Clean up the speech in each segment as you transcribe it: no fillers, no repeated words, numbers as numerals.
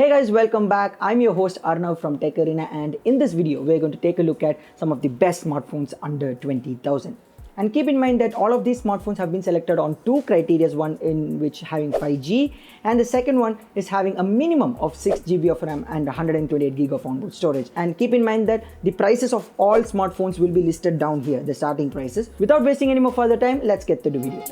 Hey guys, welcome back. I'm your host Arnav from Tech Arena, and in this video we're going to take a look at some of the best smartphones under 20,000. And keep in mind that all of these smartphones have been selected on two criteria, one in which having 5G and the second one is having a minimum of 6GB of RAM and 128GB of onboard storage. And keep in mind that the prices of all smartphones will be listed down here, the starting prices. Without wasting any more further time, let's get to the video.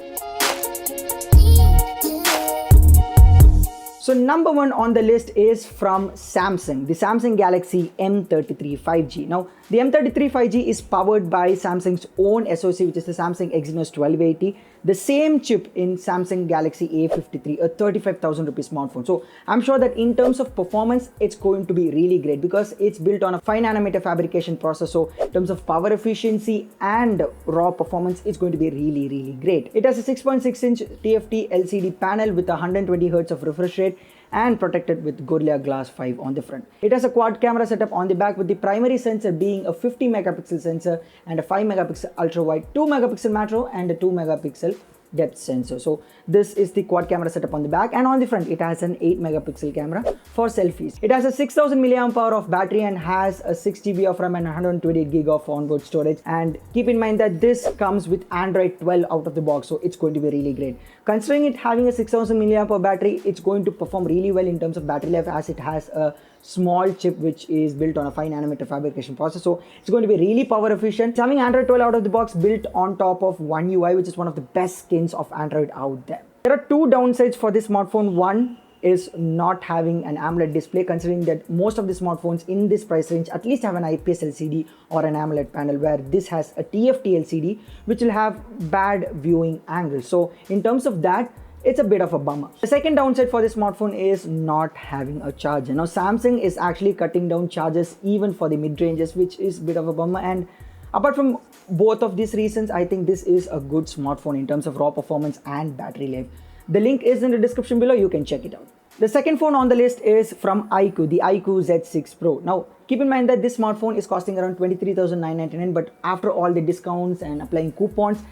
So number one on the list is from Samsung, the Samsung Galaxy M33 5G. Now, the M33 5G is powered by Samsung's own SoC, which is the Samsung Exynos 1280, the same chip in Samsung Galaxy A53, a 35,000 rupees smartphone. So I'm sure that in terms of performance, it's going to be really great because it's built on a 5nm fabrication process. So in terms of power efficiency and raw performance, it's going to be really great. It has a 6.6-inch TFT LCD panel with 120Hz of refresh rate and protected with Gorilla Glass 5 on the front. It has a quad camera setup on the back, with the primary sensor being a 50 megapixel sensor and a 5 megapixel ultra wide, 2 megapixel macro and a 2 megapixel depth sensor. So this is the quad camera setup on the back, and on the front it has an 8 megapixel camera for selfies. It has a 6000 mAh of battery and has a 6GB of RAM and 128GB of onboard storage. And keep in mind that this comes with Android 12 out of the box, so it's going to be really great. Considering it having a 6000 mAh battery, it's going to perform really well in terms of battery life, as it has a small chip which is built on a 5nm fabrication process, so it's going to be really power efficient. It's having Android 12 out of the box built on top of One UI, which is one of the best skins of Android out there. There are two downsides for this smartphone. One is not having an AMOLED display, considering that most of the smartphones in this price range at least have an IPS LCD or an AMOLED panel, where this has a TFT LCD which will have bad viewing angles. So in terms of that, it's a bit of a bummer. The second downside for this smartphone is not having a charger. Now, Samsung is actually cutting down chargers even for the mid-ranges, which is a bit of a bummer. And apart from both of these reasons, I think this is a good smartphone in terms of raw performance and battery life. The link is in the description below, you can check it out. The second phone on the list is from iQOO, the iQOO Z6 Pro. Now, keep in mind that this smartphone is costing around 23,999, but after all the discounts and applying coupons,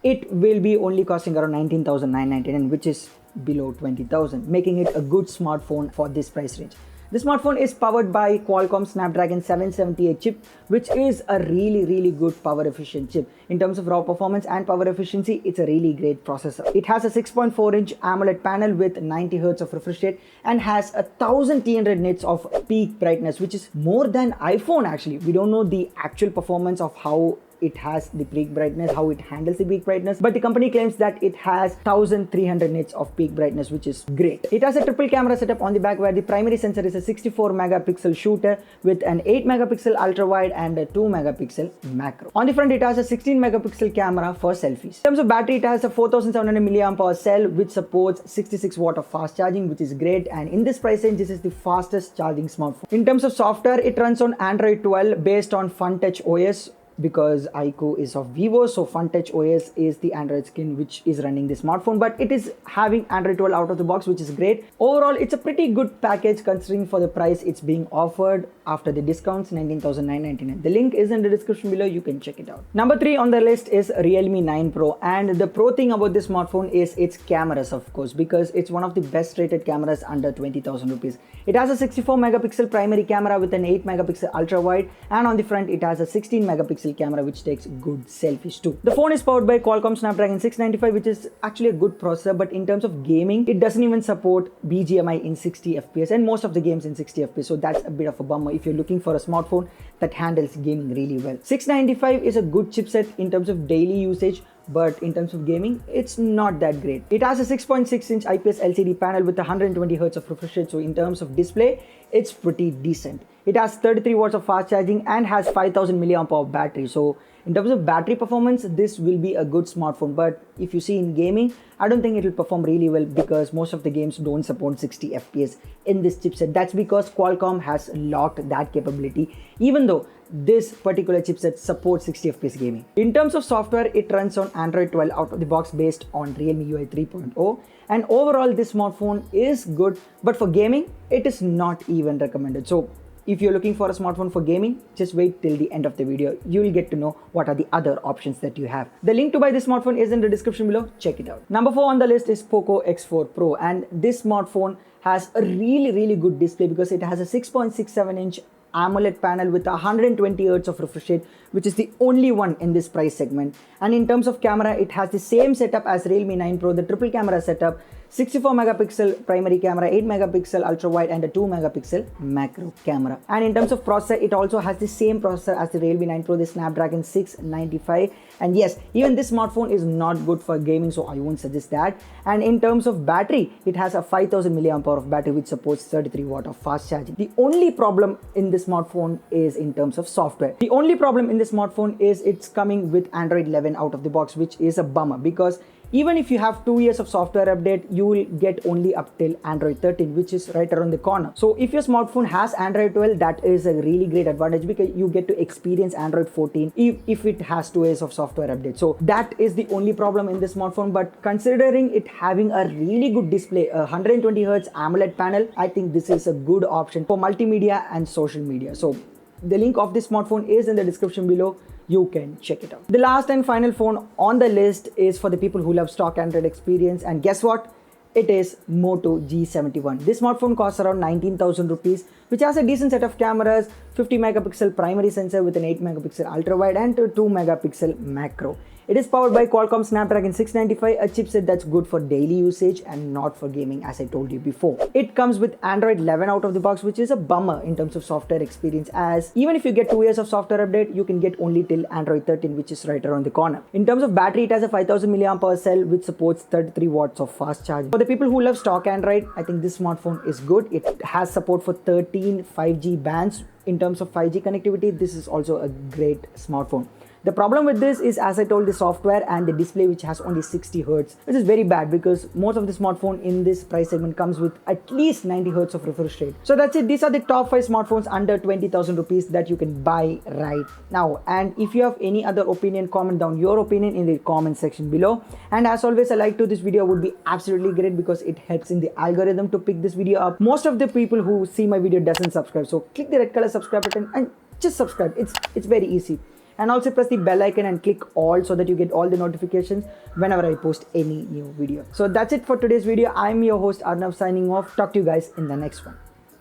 it will be only costing around 19,999, which is below 20,000, making it a good smartphone for this price range. The smartphone is powered by Qualcomm Snapdragon 778 chip, which is a really good power efficient chip. In terms of raw performance and power efficiency, it's a really great processor. It has a 6.4-inch AMOLED panel with 90Hz of refresh rate and has 1300 nits of peak brightness, which is more than iPhone actually. We don't know the actual performance of how it has the peak brightness, how it handles the peak brightness, but the company claims that it has 1300 nits of peak brightness, which is great. It has a triple camera setup on the back, where the primary sensor is a 64 megapixel shooter with an 8 megapixel ultra wide and a 2 megapixel macro. On the front, it has a 16 megapixel camera for selfies. In terms of battery, it has a 4700 mAh cell which supports 66 watt of fast charging, which is great, and in this price range, this is the fastest charging smartphone. In terms of software, it runs on Android 12 based on FunTouch OS, because iQOO is of Vivo, so FunTouch OS is the Android skin which is running the smartphone, but it is having Android 12 out of the box, which is great. Overall, it's a pretty good package considering for the price it's being offered after the discounts, 19,999. The link is in the description below, you can check it out. Number 3 on the list is Realme 9 Pro, and the pro thing about this smartphone is its cameras, of course, because it's one of the best rated cameras under 20,000 rupees. It has a 64 megapixel primary camera with an 8 megapixel ultra wide, and on the front it has a 16 megapixel camera which takes good selfies too. The phone is powered by Qualcomm Snapdragon 695, which is actually a good processor, but in terms of gaming, it doesn't even support BGMI in 60 FPS and most of the games in 60 FPS, so that's a bit of a bummer if you're looking for a smartphone that handles gaming really well. 695 is a good chipset in terms of daily usage, but in terms of gaming, it's not that great. It has a 6.6-inch IPS LCD panel with 120Hz of refresh rate, so in terms of display, it's pretty decent. It has 33 watts of fast charging and has 5000 mAh battery. So in terms of battery performance, this will be a good smartphone, but if you see in gaming, I don't think it will perform really well because most of the games don't support 60 FPS in this chipset. That's because Qualcomm has locked that capability, even though this particular chipset supports 60 FPS gaming. In terms of software, it runs on Android 12 out of the box based on Realme UI 3.0, and overall this smartphone is good, but for gaming, it is not even recommended. So if you're looking for a smartphone for gaming, just wait till the end of the video. You will get to know what are the other options that you have. The link to buy this smartphone is in the description below. Check it out. Number 4 on the list is Poco X4 Pro, and this smartphone has a really good display because it has a 6.67-inch AMOLED panel with 120 Hz of refresh rate, which is the only one in this price segment. And in terms of camera, it has the same setup as Realme 9 Pro, the triple camera setup, 64 megapixel primary camera, 8 megapixel ultra wide, and a 2 megapixel macro camera. And in terms of processor, it also has the same processor as the Realme 9 Pro, the Snapdragon 695. And yes, even this smartphone is not good for gaming, so I won't suggest that. And in terms of battery, it has a 5000 mAh of battery which supports 33 watt of fast charging. The only problem in this smartphone is in terms of software. The only problem in this smartphone is it's coming with Android 11 out of the box, which is a bummer because even if you have 2 years of software update, you will get only up till Android 13, which is right around the corner. So if your smartphone has Android 12, that is a really great advantage because you get to experience Android 14 if it has 2 years of software update. So that is the only problem in this smartphone. But considering it having a really good display, a 120 Hz AMOLED panel, I think this is a good option for multimedia and social media. So the link of this smartphone is in the description below. You can check it out. The last and final phone on the list is for the people who love stock Android experience, and guess what? It is Moto G71. This smartphone costs around 19,000 rupees, which has a decent set of cameras, 50 megapixel primary sensor with an 8 megapixel ultra wide and a 2 megapixel macro. It is powered by Qualcomm Snapdragon 695, a chipset that's good for daily usage and not for gaming, as I told you before. It comes with Android 11 out of the box, which is a bummer in terms of software experience, as even if you get 2 years of software update, you can get only till Android 13, which is right around the corner. In terms of battery, it has a 5000 mAh cell which supports 33 watts of fast charging. For the people who love stock Android, I think this smartphone is good. It has support for 13 5G bands. In terms of 5G connectivity, this is also a great smartphone. The problem with this is, as I told, the software and the display, which has only 60 Hz, which is very bad because most of the smartphone in this price segment comes with at least 90 Hz of refresh rate. So that's it. These are the top 5 smartphones under 20,000 rupees that you can buy right now. And if you have any other opinion, comment down your opinion in the comment section below. And as always, a like to this video would be absolutely great because it helps in the algorithm to pick this video up. Most of the people who see my video doesn't subscribe, so click the red color subscribe button and just subscribe. It's very easy. And also press the bell icon and click all so that you get all the notifications whenever I post any new video. So that's it for today's video. I'm your host Arnav signing off. Talk to you guys in the next one.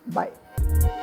Bye.